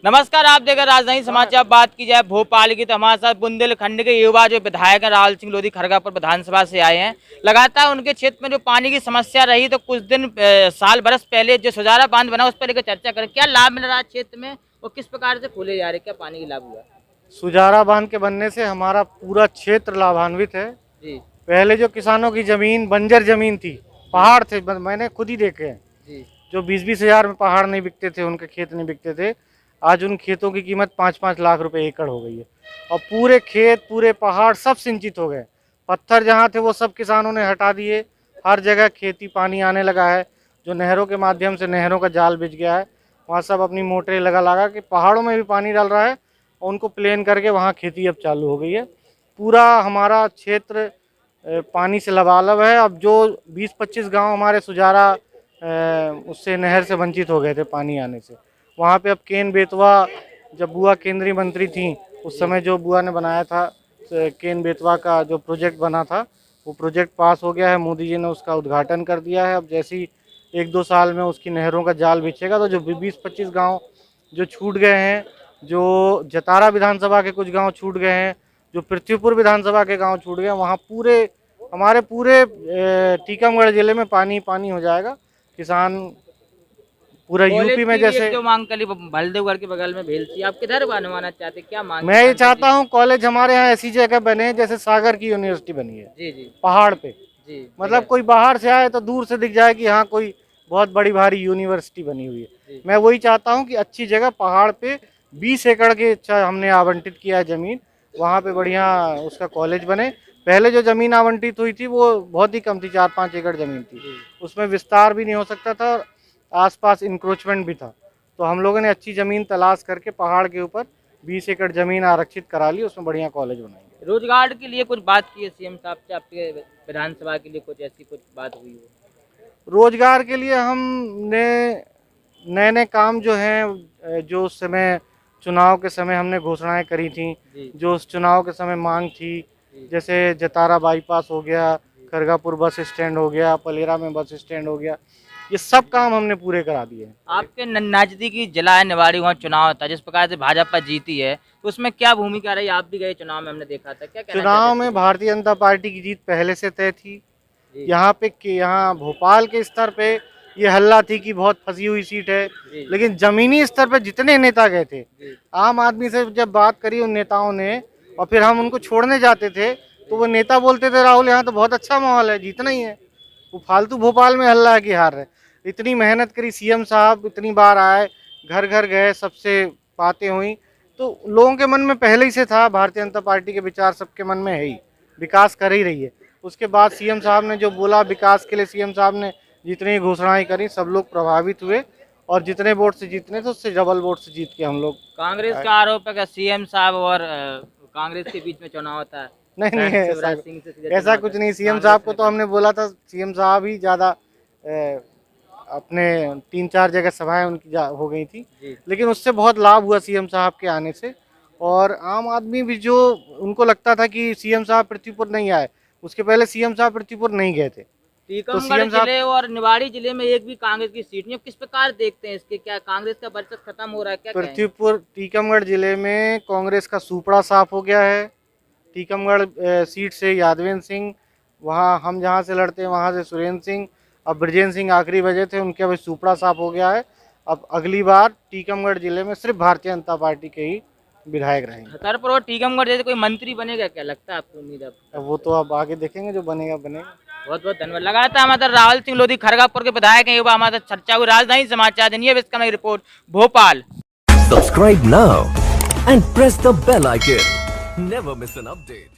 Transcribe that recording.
नमस्कार, आप देख रहे राजधानी समाचार। बात की जाए भोपाल की तो हमारे साथ बुंदेलखंड के युवा जो विधायक हैं राहुल सिंह लोधी खरगापुर विधानसभा से आए हैं। लगातार उनके क्षेत्र में जो पानी की समस्या रही तो कुछ दिन साल बरस पहले जो सुजारा बांध बना उस पर लेकर चर्चा करें। क्या लाभ मिल रहा है क्षेत्र में और किस प्रकार से खोले जा रहे, क्या पानी की लाभ हुआ? सुजारा बांध के बनने से हमारा पूरा क्षेत्र लाभान्वित है जी पहले जो किसानों की जमीन बंजर जमीन थी, पहाड़ थे, मैंने खुद ही देखे हैं जी जो 20-20 हज़ार में पहाड़ नहीं बिकते थे, उनके खेत नहीं बिकते थे। आज उन खेतों की कीमत 5-5 लाख रुपए एकड़ हो गई है और पूरे खेत पूरे पहाड़ सब सिंचित हो गए। पत्थर जहाँ थे वो सब किसानों ने हटा दिए। हर जगह खेती पानी आने लगा है। जो नहरों के माध्यम से नहरों का जाल बिछ गया है, वहाँ सब अपनी मोटरें लगा के पहाड़ों में भी पानी डाल रहा है और उनको प्लेन करके वहाँ खेती अब चालू हो गई है। पूरा हमारा क्षेत्र पानी से लबालब है। अब जो 20-25 गांव हमारे सुजारा उससे नहर से वंचित हो गए थे पानी आने से, वहाँ पे अब केन बेतवा, जब बुआ केंद्रीय मंत्री थी उस समय जो बुआ ने बनाया था केन बेतवा का जो प्रोजेक्ट बना था, वो प्रोजेक्ट पास हो गया है। मोदी जी ने उसका उद्घाटन कर दिया है। अब जैसे ही 1-2 साल में उसकी नहरों का जाल बिछेगा तो जो 20-25 गाँव जो छूट गए हैं, जो जतारा विधानसभा के कुछ गाँव छूट गए हैं, जो पृथ्वीपुर विधानसभा के गाँव छूट गए, वहाँ पूरे हमारे पूरे टीकमगढ़ जिले में पानी पानी हो जाएगा। किसान पूरा यूपी में जैसे जो मांग करी बलदेवगढ़ के बगल में भेलसी, आप किधर बनवाना चाहते, क्या मांग? मैं ये चाहता हूँ कॉलेज हमारे यहाँ ऐसी जगह बने जैसे सागर की यूनिवर्सिटी बनी है। जी जी पहाड़ पे, जी, मतलब कोई बाहर से आए तो दूर से दिख जाए कि हाँ कोई बहुत बड़ी भारी यूनिवर्सिटी बनी हुई है। मैं वही चाहता हूँ कि अच्छी जगह पहाड़ पे 20 एकड़ के अच्छा हमने आवंटित किया है जमीन, वहाँ पे बढ़िया उसका कॉलेज बने। पहले जो जमीन आवंटित हुई थी वो बहुत ही कम थी, 4-5 एकड़ जमीन थी, उसमें विस्तार भी नहीं हो सकता था और आसपास इंक्रोचमेंट भी था। तो हम लोगों ने अच्छी ज़मीन तलाश करके पहाड़ के ऊपर 20 एकड़ ज़मीन आरक्षित करा ली, उसमें बढ़िया कॉलेज बनाएंगे। रोजगार के लिए कुछ बात की है सीएम साहब से, आपके विधानसभा के लिए कुछ ऐसी कुछ बात हुई हो? रोजगार के लिए हमने नए नए काम जो हैं, जो उस समय चुनाव के समय हमने घोषणाएं करी थी, जो उस चुनाव के समय मांग थी, जैसे जतारा बाईपास हो गया, खरगापुर बस स्टैंड हो गया, पलेरा में बस स्टैंड हो गया, ये सब काम हमने पूरे करा दिए हैं। आपके नजदीकी जिला है निवाड़ी, वहाँ चुनाव था, जिस प्रकार से भाजपा जीती है तो उसमें क्या भूमिका रही? आप भी गए चुनाव में, हमने देखा था, क्या कहना चुनाव में भारतीय जनता पार्टी की जीत पहले से तय थी। यहाँ भोपाल के स्तर पे ये हल्ला थी कि बहुत फंसी हुई सीट है, लेकिन जमीनी स्तर पे जितने नेता गए थे, आम आदमी से जब बात करी उन नेताओं ने और फिर हम उनको छोड़ने जाते थे तो वो नेता बोलते थे राहुल यहाँ तो बहुत अच्छा माहौल है, जीतना ही है। वो फालतू भोपाल में हल्ला है कि हार रहे। इतनी मेहनत करी सीएम साहब, इतनी बार आए, घर घर गए, सबसे बातें हुई, तो लोगों के मन में पहले ही से था, भारतीय जनता पार्टी के विचार सबके मन में है ही, विकास कर ही रही है। उसके बाद सीएम साहब ने जो बोला विकास के लिए, सीएम साहब ने जितनी घोषणाएं करी सब लोग प्रभावित हुए और जितने वोट से जीतने थे उससे डबल वोट से जीत के हम लोग। कांग्रेस का आरोप है कि सीएम साहब और कांग्रेस के बीच में चुनाव होता है। नहीं, ऐसा कुछ नहीं। सीएम साहब को तो हमने बोला था, सीएम साहब ही ज़्यादा अपने 3-4 जगह सभाएं उनकी हो गई थी, लेकिन उससे बहुत लाभ हुआ सीएम साहब के आने से। और आम आदमी भी जो उनको लगता था कि सीएम साहब पृथ्वीपुर नहीं आए, उसके पहले सीएम साहब पृथ्वीपुर नहीं गए थे। टीकमगढ़ जिले और निवाड़ी जिले में एक भी कांग्रेस की सीट नहीं, किस प्रकार देखते हैं इसके, क्या कांग्रेस का वर्चस्व खत्म हो रहा है? क्या पृथ्वीपुर टीकमगढ़ जिले में कांग्रेस का सुपड़ा साफ हो गया है। टीकमगढ़ सीट से यादवेंद्र सिंह, वहाँ हम जहाँ से लड़ते हैं वहाँ से सुरेंद्र सिंह, अब ब्रजेंद्र सिंह आखिरी वजह थे, उनके अभी सुपड़ा साफ हो गया है। अब अगली बार टीकमगढ़ जिले में सिर्फ भारतीय जनता पार्टी के ही विधायक रहेंगे। सर पर टीकमगढ़ जैसे कोई मंत्री बनेगा, क्या लगता है आपको? उम्मीद है वो तो अब आगे देखेंगे, जो बनेगा बनेगा। बहुत बहुत धन्यवाद। लगातार हमारे राहुल सिंह लोधी खरगापुर के विधायक हैं, हमारे चर्चा हुई। राजधानी समाचार दिन report Bhopal. Subscribe now and press the bell icon. Never miss an update.